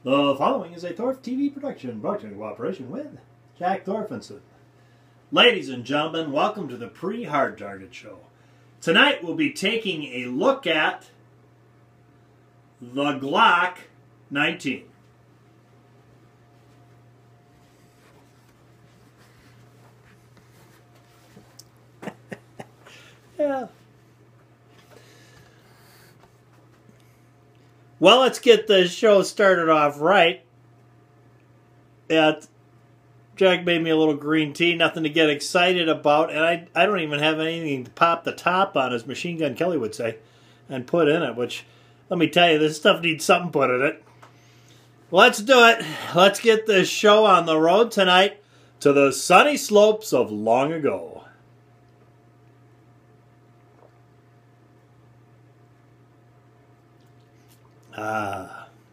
The following is a Thorpe TV production brought to you in cooperation with Jack Thorfinson. Ladies and gentlemen, welcome to the PreHard Show. Tonight we'll be taking a look at the Glock 19. Yeah. Well, let's get the show started off right. Jack made me a little green tea, nothing to get excited about, and I don't even have anything to pop the top on, as Machine Gun Kelly would say, and put in it, which, let me tell you, this stuff needs something put in it. Let's do it. Let's get this show on the road tonight to the sunny slopes of long ago.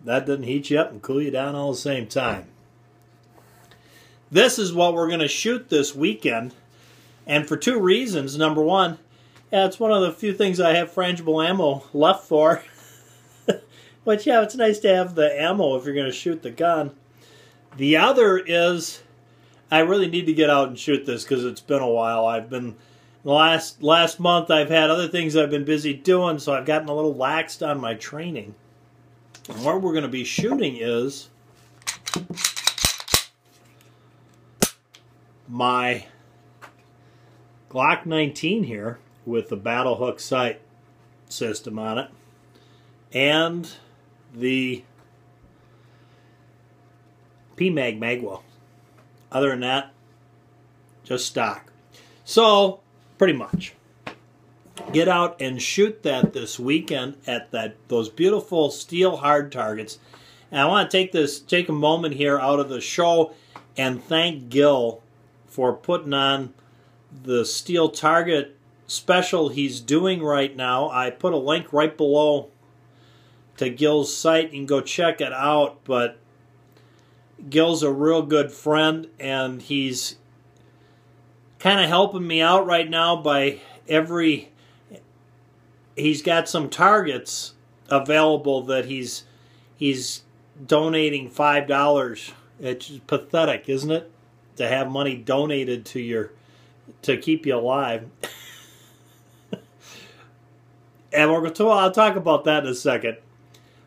That doesn't heat you up and cool you down all the same time. This is what we're going to shoot this weekend, and for two reasons. Number one, it's one of the few things I have frangible ammo left for. But yeah, it's nice to have the ammo if you're going to shoot the gun. The other is, I really need to get out and shoot this because it's been a while. I've been, last month I've had other things I've been busy doing, so I've gotten a little laxed on my training. And what we're going to be shooting is my Glock 19 here with the battle hook sight system on it and the PMag magwell. Other than that, just stock. So, pretty much. Get out and shoot that this weekend at those beautiful steel hard targets. And I want to take a moment here out of the show and thank Gil for putting on the steel target special he's doing right now. I put a link right below to Gil's site. You can go check it out. But Gil's a real good friend, and he's kind of helping me out right now by he's got some targets available that he's donating $5. It's pathetic, isn't it? To have money donated to keep you alive. And I'll talk about that in a second.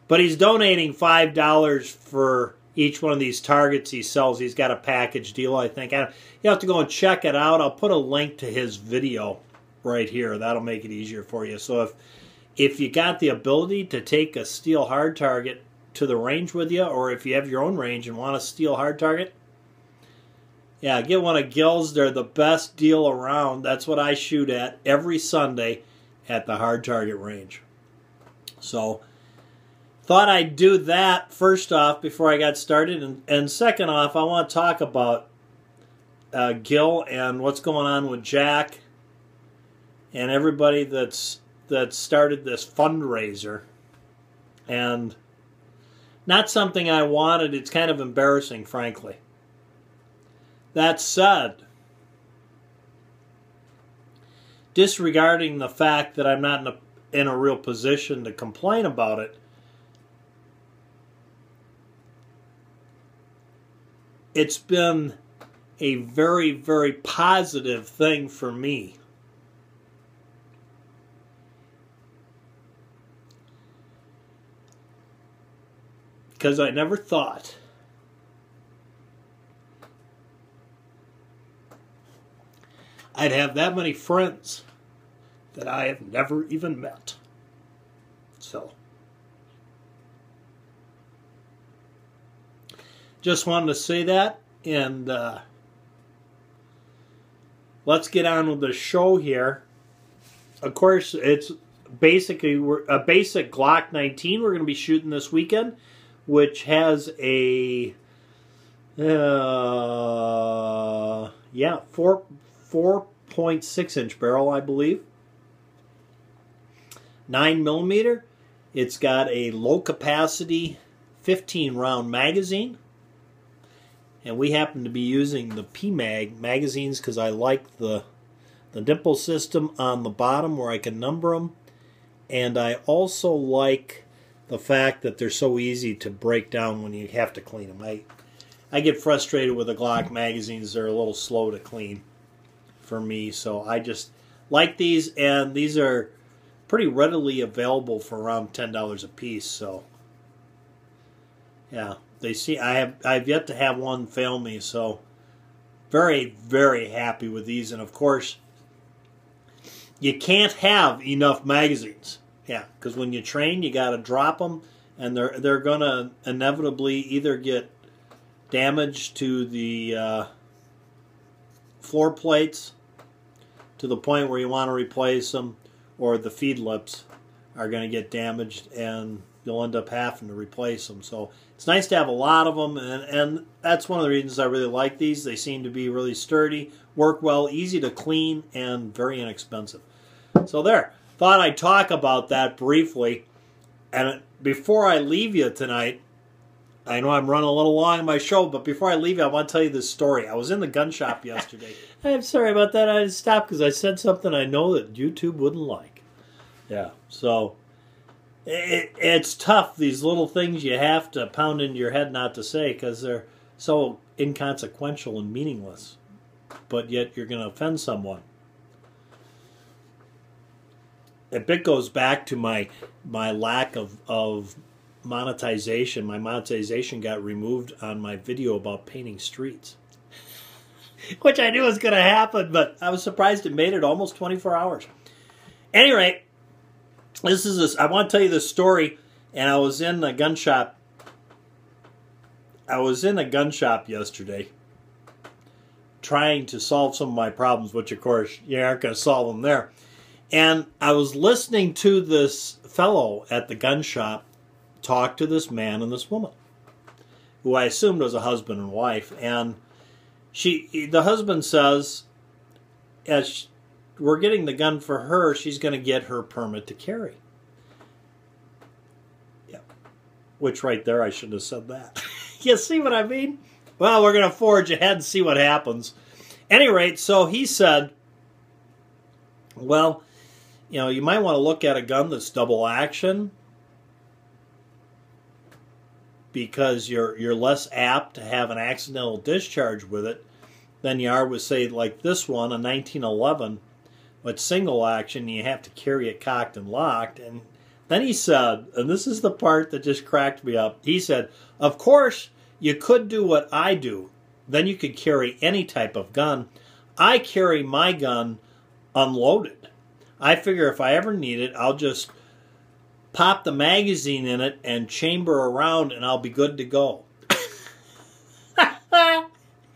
But he's donating $5 for each one of these targets he sells. He's got a package deal, I think. You have to go and check it out. I'll put a link to his video right here. That'll make it easier for you. So if you got the ability to take a steel hard target to the range with you, or if you have your own range and want a steel hard target, yeah, get one of Gil's. They're the best deal around. That's what I shoot at every Sunday at the HardTarget range. So, thought I'd do that first off before I got started. And second off, I want to talk about Gil and what's going on with Jack and everybody that started this fundraiser. And not something I wanted. It's kind of embarrassing, frankly. That said, disregarding the fact that I'm not in a real position to complain about it, it's been a very, very positive thing for me. Because I never thought I'd have that many friends that I have never even met. So, just wanted to say that, and let's get on with the show here. Of course, it's basically a basic Glock 19 we're going to be shooting this weekend, which has a 4.6 inch barrel, I believe. 9mm. It's got a low capacity 15 round magazine. And we happen to be using the PMag magazines because I like the nipple system on the bottom where I can number them. And I also like the fact that they're so easy to break down when you have to clean them. I get frustrated with the Glock magazines. They're a little slow to clean for me, so I just like these, and these are pretty readily available for around $10 a piece. So yeah, I've yet to have one fail me, so very, very happy with these. And of course, you can't have enough magazines. Yeah, because when you train, you got to drop them, and they're gonna inevitably either get damage to the floor plates to the point where you want to replace them, or the feed lips are going to get damaged and you'll end up having to replace them. So it's nice to have a lot of them, and that's one of the reasons I really like these. They seem to be really sturdy, work well, easy to clean, and very inexpensive. So there, thought I'd talk about that briefly. And before I leave you tonight, I know I'm running a little long in my show, but before I leave you, I want to tell you this story. I was in the gun shop yesterday. I'm sorry about that. I stopped because I said something I know that YouTube wouldn't like. Yeah, so it's tough, these little things you have to pound into your head not to say because they're so inconsequential and meaningless, but yet you're going to offend someone. A bit goes back to my lack of monetization. My monetization got removed on my video about painting streets, which I knew was going to happen, but I was surprised it made it almost 24 hours. Anyway, I want to tell you this story, and I was in a gun shop. I was in a gun shop yesterday trying to solve some of my problems, which of course you aren't going to solve them there. And I was listening to this fellow at the gun shop talk to this man and this woman, who I assumed was a husband and wife. And the husband says, as we're getting the gun for her, she's going to get her permit to carry. Yeah, which right there, I shouldn't have said that. You see what I mean? Well, we're going to forge ahead and see what happens. At any rate, so he said, well, you know, you might want to look at a gun that's double action, because you're less apt to have an accidental discharge with it than you are with, say, like this one, a 1911, with single action. You have to carry it cocked and locked. And then he said, and this is the part that just cracked me up, he said, of course, you could do what I do. Then you could carry any type of gun. I carry my gun unloaded. I figure if I ever need it, I'll just pop the magazine in it and chamber around, and I'll be good to go.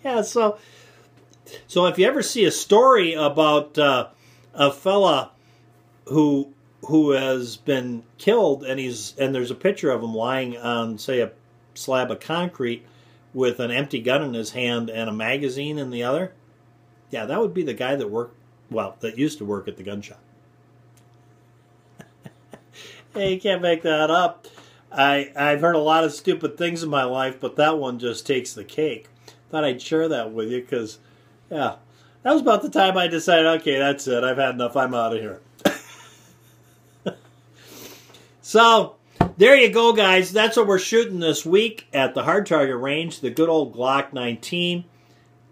Yeah, so if you ever see a story about a fella who has been killed, and there's a picture of him lying on, say, a slab of concrete with an empty gun in his hand and a magazine in the other, yeah, that would be the guy that used to work at the gun shop. Hey, you can't make that up. I've heard a lot of stupid things in my life, but that one just takes the cake. Thought I'd share that with you because, yeah, that was about the time I decided, okay, that's it. I've had enough. I'm out of here. So, there you go, guys. That's what we're shooting this week at the HardTarget range, the good old Glock 19.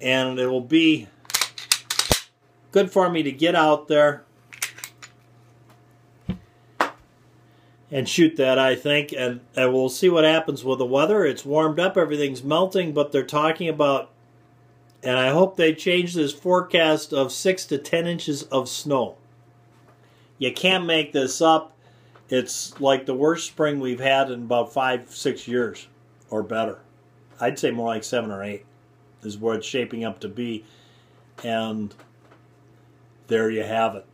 And it will be good for me to get out there and shoot that, I think, and we'll see what happens with the weather. It's warmed up, everything's melting, but they're talking about, and I hope they change this forecast of 6 to 10 inches of snow. You can't make this up. It's like the worst spring we've had in about 5-6 years, or better. I'd say more like 7 or 8 is what it's shaping up to be, and there you have it.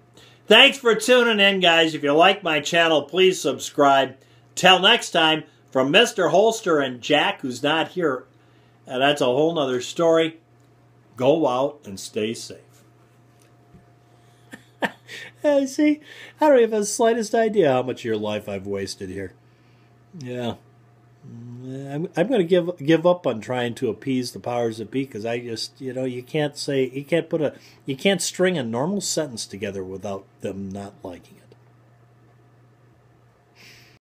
Thanks for tuning in, guys. If you like my channel, please subscribe. Till next time, from Mr. Holster and Jack, who's not here, and that's a whole nother story, go out and stay safe. See, I don't even have the slightest idea how much of your life I've wasted here. Yeah. I'm going to give up on trying to appease the powers that be, because I just, you can't string a normal sentence together without them not liking it.